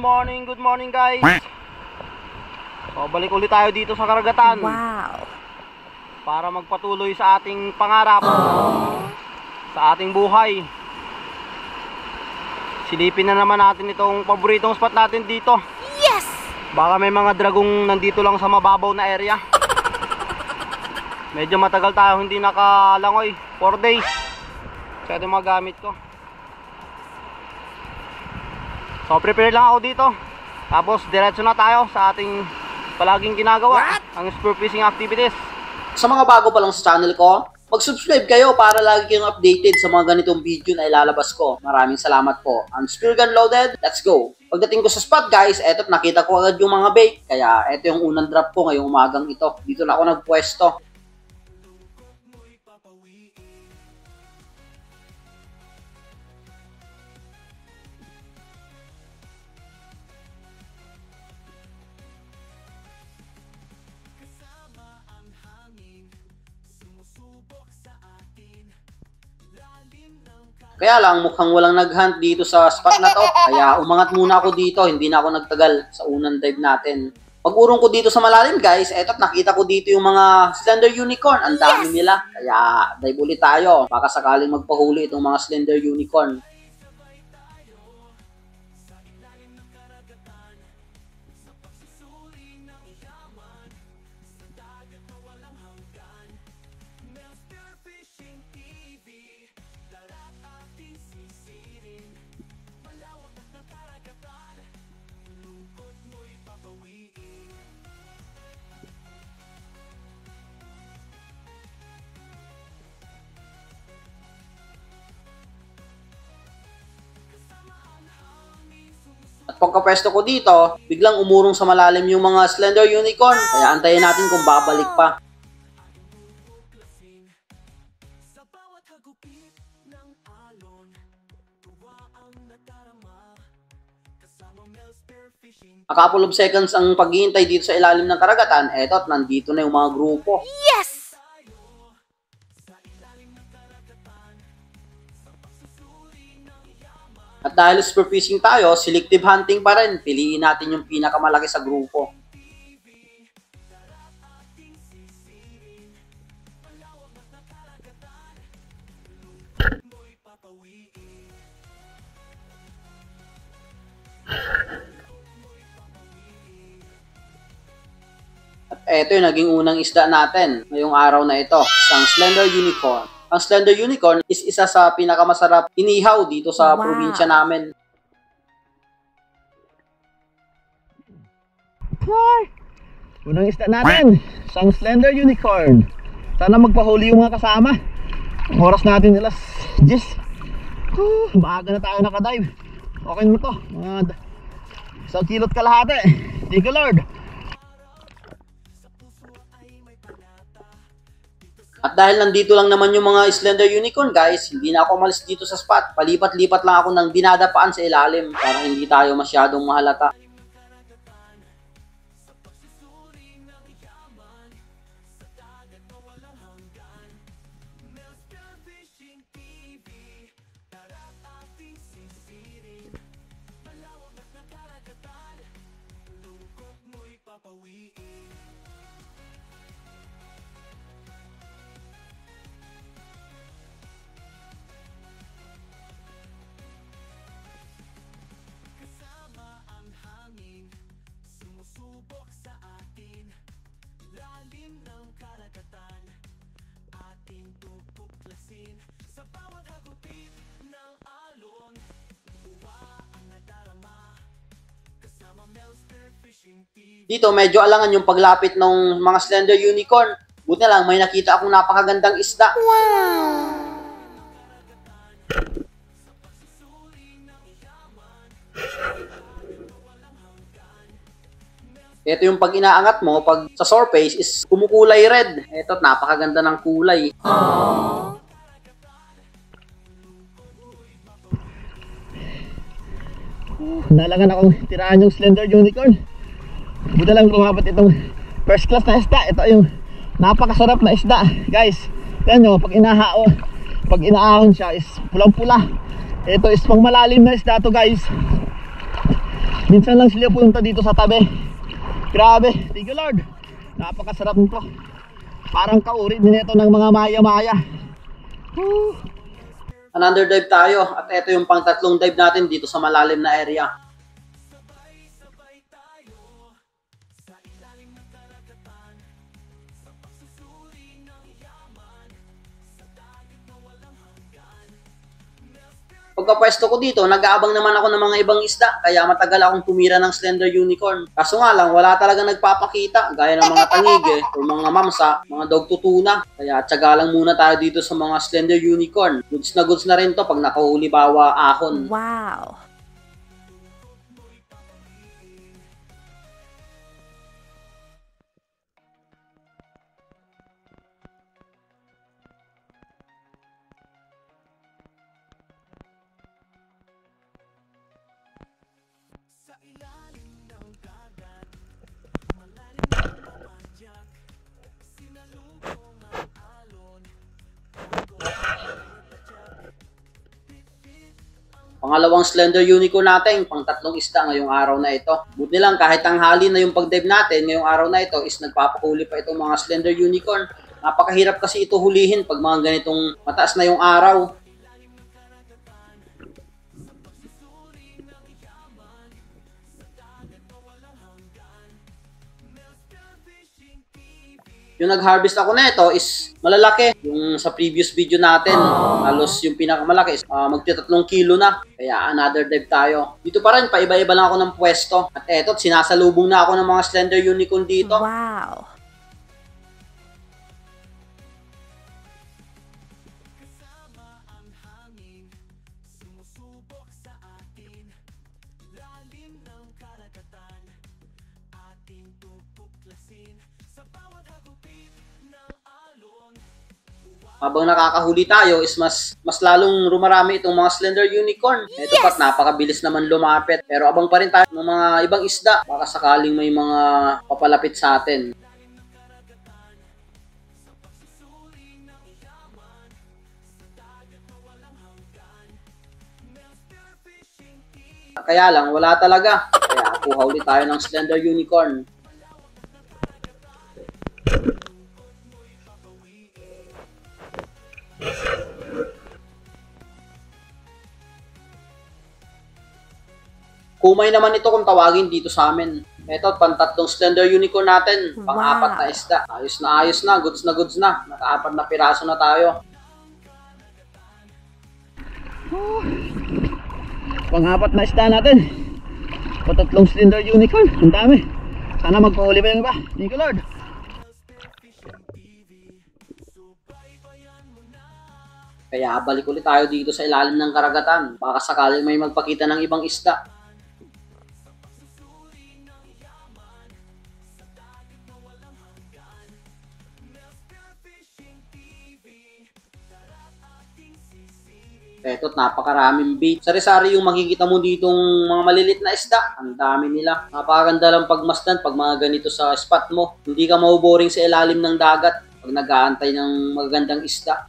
good morning guys. So, balik ulit tayo dito sa karagatan. Wow. Para magpatuloy sa ating pangarap. Sa ating buhay. Silipin na naman natin itong paboritong spot natin dito. Yes! Baka may mga dragong nandito lang sa mababaw na area. Medyo matagal tayo hindi nakalangoy. 4 days. So, ito yung mga gamit ko. So, prepare lang ako dito. Tapos, diretso na tayo sa ating palaging ginagawa. Ang spearfishing activities. Sa mga bago pa lang sa channel ko, mag-subscribe kayo para lagi kayong updated sa mga ganitong video na ilalabas ko. Maraming salamat po. Ang spear gun loaded, let's go! Pagdating ko sa spot guys, eto nakita ko agad yung mga bait. Kaya eto yung unang drop ko ngayong umagang ito. Dito na ako nagpwesto. Kaya lang mukhang walang nag-hunt dito sa spot na to. Kaya umangat muna ako dito, hindi na ako nagtagal sa unang dive natin. Pag-urong ko dito sa malalim guys, eto nakita ko dito yung mga slender unicorn. Ang dami nila. Kaya dive ulit tayo. Baka sakaling magpahuli itong mga slender unicorn. At pagkapwesto ko dito, biglang umurong sa malalim yung mga slender unicorn. Kaya antayin natin kung babalik pa. A couple of seconds ang paghihintay dito sa ilalim ng karagatan. Eto at nandito na yung mga grupo. Yes! At dahil spearfishing tayo, selective hunting pa rin. Piliin natin yung pinakamalaki sa grupo. At eto yung naging unang isda natin ngayong araw na ito. Isang slender unicorn. Ang slender unicorn is isa sa pinakamasarap inihaw dito sa probinsya namin. Hi! Unang isda natin, isang slender unicorn. Sana magpahuli yung mga kasama. Ang oras natin alas 10. Maaga na tayo nakadive. Okay mo to, mga 1 kilot kalahati. Thank you Lord. At dahil nandito lang naman yung mga slender unicorn guys, hindi na ako umalis dito sa spot. Palipat-lipat lang ako ng dinadapaan sa ilalim para hindi tayo masyadong mahalata. Dito medyo alangan yung paglapit ng mga slender unicorn. Buti na lang may nakita akong napakagandang isda. Wow! Ito yung pag inaangat mo, pag sa surface is kumukulay red. Ito, napakaganda ng kulay. Aww. Nalangan akong tirahan yung slender unicorn. Buti lang lumapat itong first class na isda. Ito yung napakasarap na isda guys. Yan nyo, pag inaahon siya is pulang pula. Ito is pang malalim na isda to guys. Minsan lang sila punta dito sa tabi. Grabe, thank you Lord. Napakasarap nito. Parang kauri din ito ng mga maya-maya. Underdive tayo at ito yung pang tatlong dive natin dito sa malalim na area. Pagkapwesto ko dito, nag-aabang naman ako ng mga ibang isda, kaya matagal akong tumira ng slender unicorn. Kaso nga lang, wala talaga nagpapakita, gaya ng mga tangige, o mga mamsa, mga dog tutuna. Kaya tsaga lang muna tayo dito sa mga slender unicorn. Goods na rin to pag nakahuli bawa ahon. Wow. Pangalawang slender unicorn natin, pang tatlong isda ngayong araw na ito. Buti lang kahit tanghali na yung pag-dive natin ngayong araw na ito is nagpapahuli pa itong mga slender unicorn. Napakahirap kasi ito hulihin pag mga ganitong mataas na yung araw. Yung nag-harvest ako nito is malalaki. Yung sa previous video natin, halos yung pinakamalaki is magti-3 kilo na. Kaya another dive tayo. Dito pa rin, paiba-iba lang ako ng pwesto. At eto, sinasalubong na ako ng mga slender unicorn dito. Wow. Habang nakakahuli tayo is mas lalong rumarami itong mga slender unicorn. Ito pat napakabilis naman lumapit. Pero abang pa rin tayo ng mga ibang isda. Baka sakaling may mga papalapit sa atin. Kaya lang, wala talaga. Kaya kuha ulit tayo ng slender unicorn. Kumay naman ito kung tawagin dito sa amin. Ito, pantatlong slender unicorn natin. Pang-apat na isda. Ayos na, goods na. Naka-4 na piraso na tayo. Pang-apat na isda natin. Patatlong slender unicorn. Ang dami. Sana magpahuli pa yung iba. Thank you Lord. Kaya balik ulit tayo dito sa ilalim ng karagatan. Baka sakaling may magpakita ng ibang isda. Eto't napakaraming bait. Sari-sari yung makikita mo ditong mga malilit na isda. Ang dami nila. Napakaganda lang pagmasdan pag mga ganito sa spot mo. Hindi ka maboboring sa ilalim ng dagat pag nag-aantay ng magagandang isda.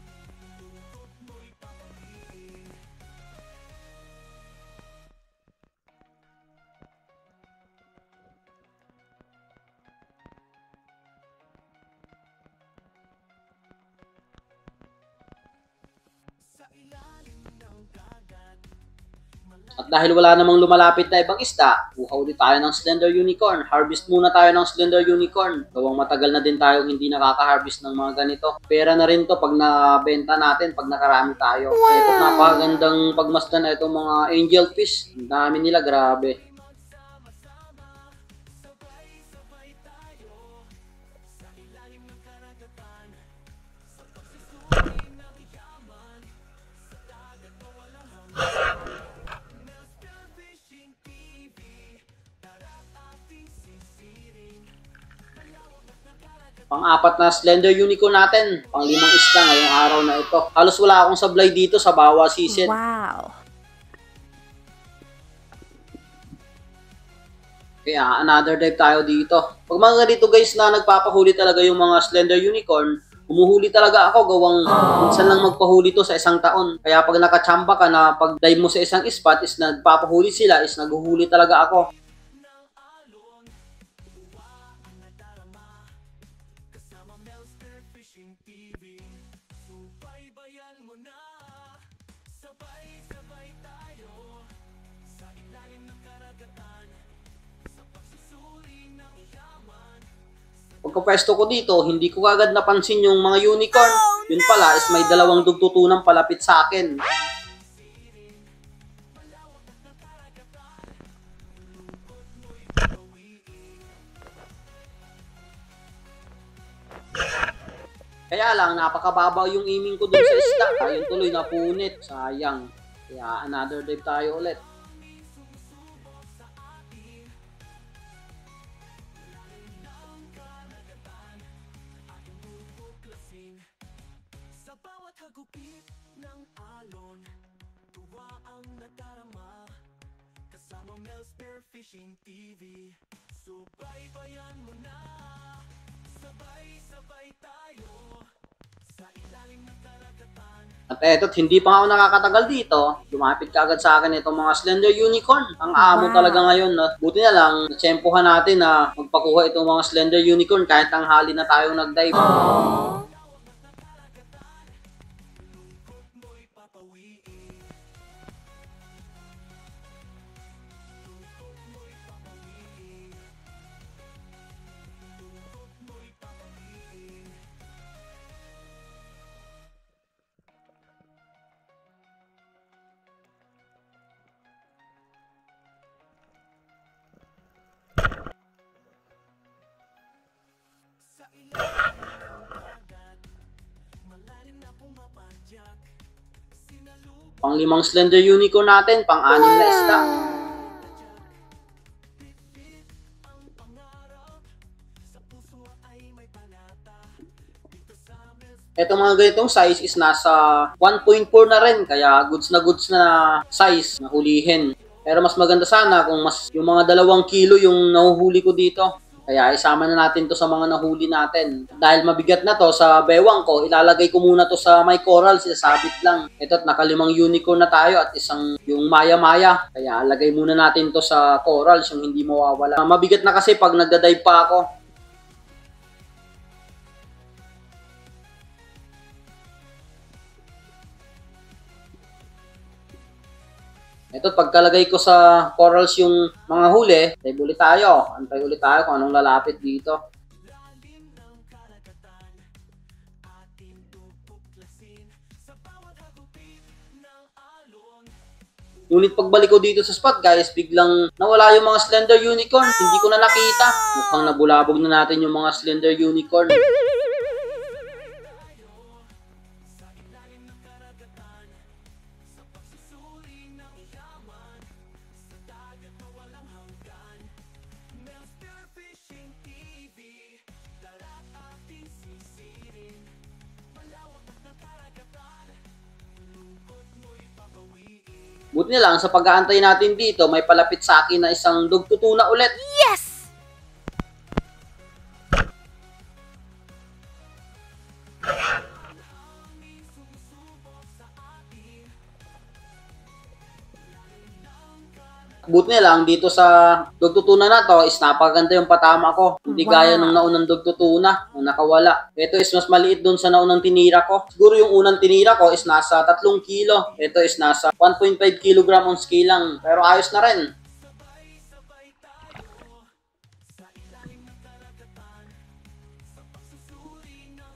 At dahil wala namang lumalapit na ibang isda, kuha ulit tayo ng slender unicorn. Harvest muna tayo ng slender unicorn. Gawang matagal na din tayo hindi nakaka-harvest ng mga ganito. Pera na rin to pag nabenta natin, pag nakarami tayo. Wow. Ito napakagandang pagmasdan na itong mga angel fish. Ang dami nila, grabe. Pang-apat na slender unicorn natin. Pang-5 isda ngayong araw na ito. Halos wala akong sablay dito sa bawa season. Wow. Kaya another dive tayo dito. Pag mga ganito guys na nagpapahuli talaga yung mga slender unicorn, humuhuli talaga ako gawang minsan lang magpahuli to sa isang taon. Kaya pag nakachamba ka na pag dive mo sa isang spot is nagpapahuli sila is naghuhuli talaga ako. Pagkapwesto ko dito, hindi ko agad napansin yung mga unicorn. Yun pala is may dalawang dugtutunang palapit sa akin. Kaya lang, napakababaw yung aiming ko dun sa isda. Ayun tuloy, napunit. Sayang. Kaya another dive tayo ulit. Hagupit ng alon, tuwa ang nadarama, kasama Mel Spearfishing TV. Subaybayan mo na, sabay-sabay tayo, sa ilalim ng karagatan. At eto't hindi pa ako nakakatagal dito, lumapit ka agad sa akin itong mga slender unicorn. Ang amo talaga ngayon. No? Buti na lang, natsempohan natin na magpakuha itong mga slender unicorn kahit tanghali na tayo nag-dive. Pang-limang slender unicorn natin, pang-anim na isda. Ito mga ganitong size is nasa 1.4 na rin, kaya goods na size na hulihin. Pero mas maganda sana kung yung mga 2 kilo yung nahuhuli ko dito. Kaya isama na natin to sa mga nahuli natin. Dahil mabigat na to sa bewang ko, ilalagay ko muna to sa may coral, sisabit lang. Ito't naka-5 unicorn na tayo at isang yung maya-maya. Kaya lagay muna natin to sa corals, yung hindi mawawala. Mabigat na kasi pag nagda-dive pa ako. Ito, pagkalagay ko sa corals yung mga huli, dive ulit tayo. Antay ulit tayo kung anong lalapit dito. Ngunit pagbalik ko dito sa spot guys, biglang nawala yung mga slender unicorn. Hindi ko na nakita. Mukhang nabulabog na natin yung mga slender unicorn. Buti na lang, sa pag-aantay natin dito, may palapit sa akin na isang dugtutuna ulit. Yes! Buti na lang, dito sa dugtutuna na to, is napaganda yung patama ko. Hindi gaya nung naunang dugtutuna, nung nakawala. Ito is mas maliit dun sa naunang tinira ko. Siguro yung unang tinira ko is nasa 3 kilo. Ito is nasa 1.5 kilogram on scale lang. Pero ayos na rin.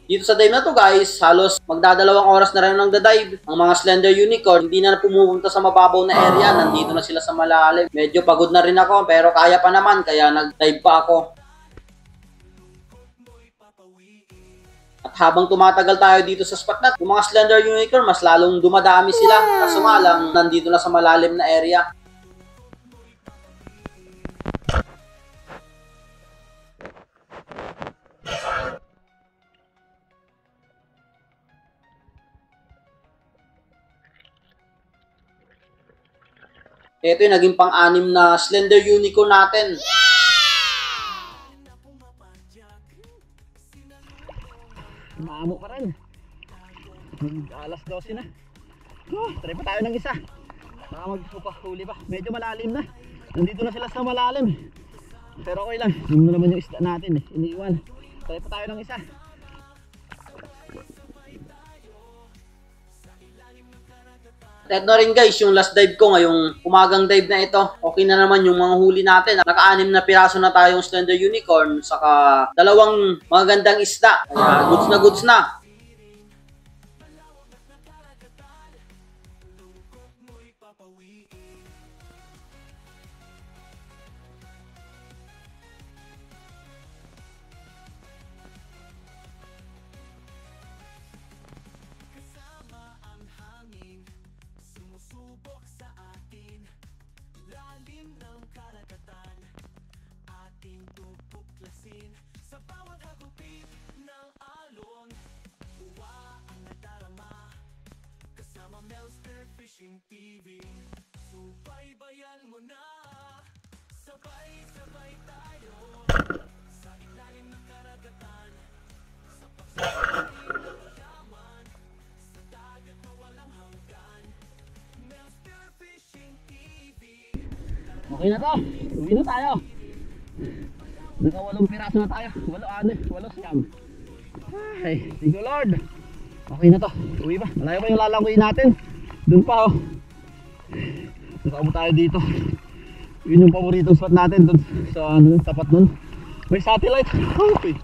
Dito sa dive na to guys, halos magdadalawang oras na rin ng dive. Ang mga slender unicorn, hindi na pumupunta sa mababaw na area, nandito na sila sa malalim. Medyo pagod na rin ako, pero kaya pa naman, kaya nag-dive pa ako. At habang tumatagal tayo dito sa spot na, yung mga slender unicorn, mas lalong dumadami sila. Kaso nga lang, nandito na sa malalim na area. Ito yung naging pang-anim na slender unicorn natin. Maamo pa rin. Alas 12 na. Try pa tayo ng isa. Baka magpapahuli pa. Medyo malalim na. Nandito na sila sa malalim. Pero okay lang. Yun na naman yung isda natin eh. Iniwan. Try pa tayo ng isa. At ito na rin guys, yung last dive ko ngayong umagang dive na ito. Okay na naman yung mga huli natin. Naka-6 na piraso na tayong slender unicorn, saka 2 magagandang isda. Kaya goods na goods na. Sumusubok sa atin, lalim ng karagatan, ating tutuklasin. Sa bawat hagupit ng alon, uwa ang nadarama, kasama Melster Fishing TV. Subaybayan mo na, sabay-sabay tayo, sa ilalim ng karagatan, sa pagsasabing ng yaman, sa dagat na walang hanggan. Melster Fishing TV. Okay na to. Uwi na tayo. Naka 8 piraso na tayo. 8 siyam. Ay, thank you Lord. Okay na to. Uwi ba? Malayo pa yung lalangoy natin. Doon pa oh. Nakaupo tayo dito. Yun yung paboritong spot natin doon sa ano, tapat nun. May satellite. Okay.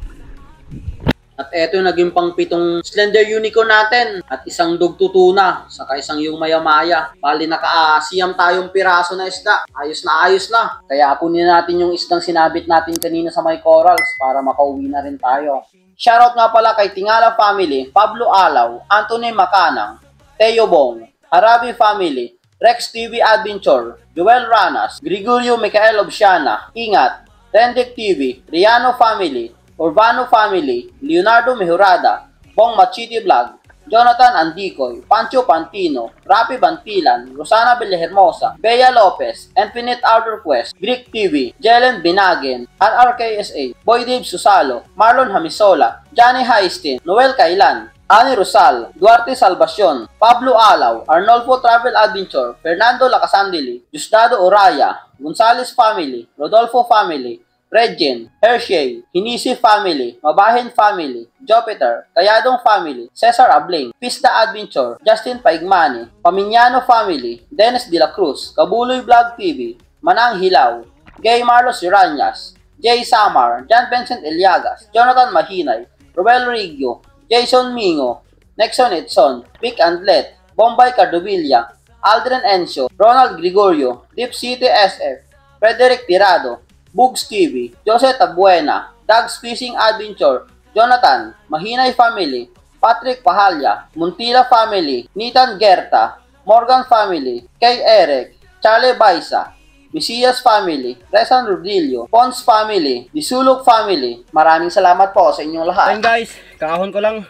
At eto yung naging pang-7 slender unicorn natin. At isang dugtutuna, saka isang yung maya-maya. Bali naka-siyam tayong piraso na isda. Ayos na ayos na. Kaya kunin natin yung isdang sinabit natin kanina sa may corals para makauwi na rin tayo. Shoutout nga pala kay Tingala Family, Pablo Alaw, Anthony Macanang, Teo Bong, Harabi Family, Rex TV Adventure, Joel Ranas, Gregorio Micael Obsiana, Ingat, Rendic TV, Riano Family, Urbano Family, Leonardo Mejorada, Bong Machiti Vlog, Jonathan Andicoy, Pancho Pantino, Rapi Bantilan, Rosana Villahermosa, Bea Lopez, Infinite Outer Quest, Greek TV, Jelen Binagen, RRKSA, Boy Dave Susalo, Marlon Hamisola, Johnny Haistin, Noel Kailan, Ani Rosal, Duarte Salvacion, Pablo Alaw, Arnolfo Travel Adventure, Fernando Lacasandili, Justado Oraya, Gonzales Family, Rodolfo Family, Regin, Hershey, Hinisi Family, Mabahin Family, Jupiter, Kayadong Family, Cesar Abling, Pista Adventure, Justin Paigmani, Pamiñano Family, Dennis De La Cruz, Kabuloy Vlog TV, Manang Hilaw, Gay Marlos Uranias, Jay Samar, John Vincent Eliagas, Jonathan Mahinay, Robel Rigio, Jason Mingo, Nexon Edson, Pick and Let, Bombay Cardovilla, Aldrin Encio, Ronald Gregorio, Deep City SF, Frederick Tirado, Bugs TV, Jose Tabuena, Doug's Fishing Adventure, Jonathan, Mahinay Family, Patrick Pahalya, Muntila Family, Nitan Gerta, Morgan Family, Kay Eric, Charlie Baisa, Misias Family, Resan Rodillo, Pons Family, Disulog Family. Maraming salamat po sa inyong lahat. Ayun guys, kaahon ko lang.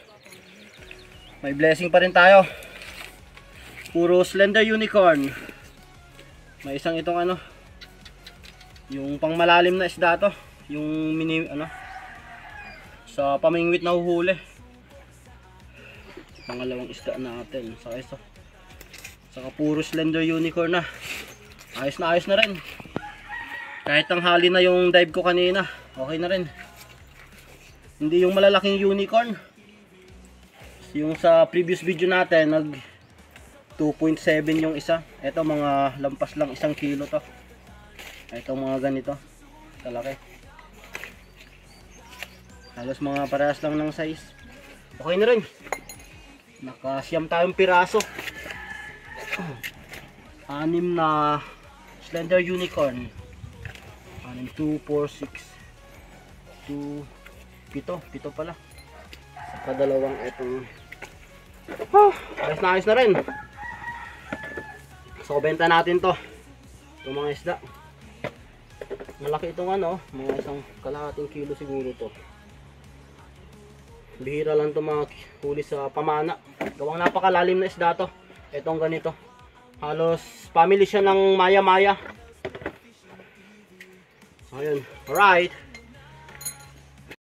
May blessing pa rin tayo. Puro slender unicorn. May isang itong ano, yung pang malalim na isda to, yung mini ano, sa pamingwit na huhuli. Pangalawang isda natin. Saka puro slender unicorn na. Ayos na rin. Kahit tanghali na yung dive ko kanina, okay na rin. Hindi yung malalaking unicorn. Yung sa previous video natin, nag 2.7 yung isa. Ito mga lampas lang 1 kilo to. Ito mga ganito kalaki, halos mga parehas lang ng size. Okay na rin, nakasiyam tayong piraso. 6 na slender unicorn. 2, 4, 6 2, 7 pala, saka dalawang itong ayos na rin. So benta natin to, itong mga isda. Malaki itong ano, mga 1 kalahating kilo siguro to. Bihira lang to mga huli sa pamana. Gawang napakalalim na isda to. Itong ganito. Halos family siya ng maya-maya. Ayun. Alright.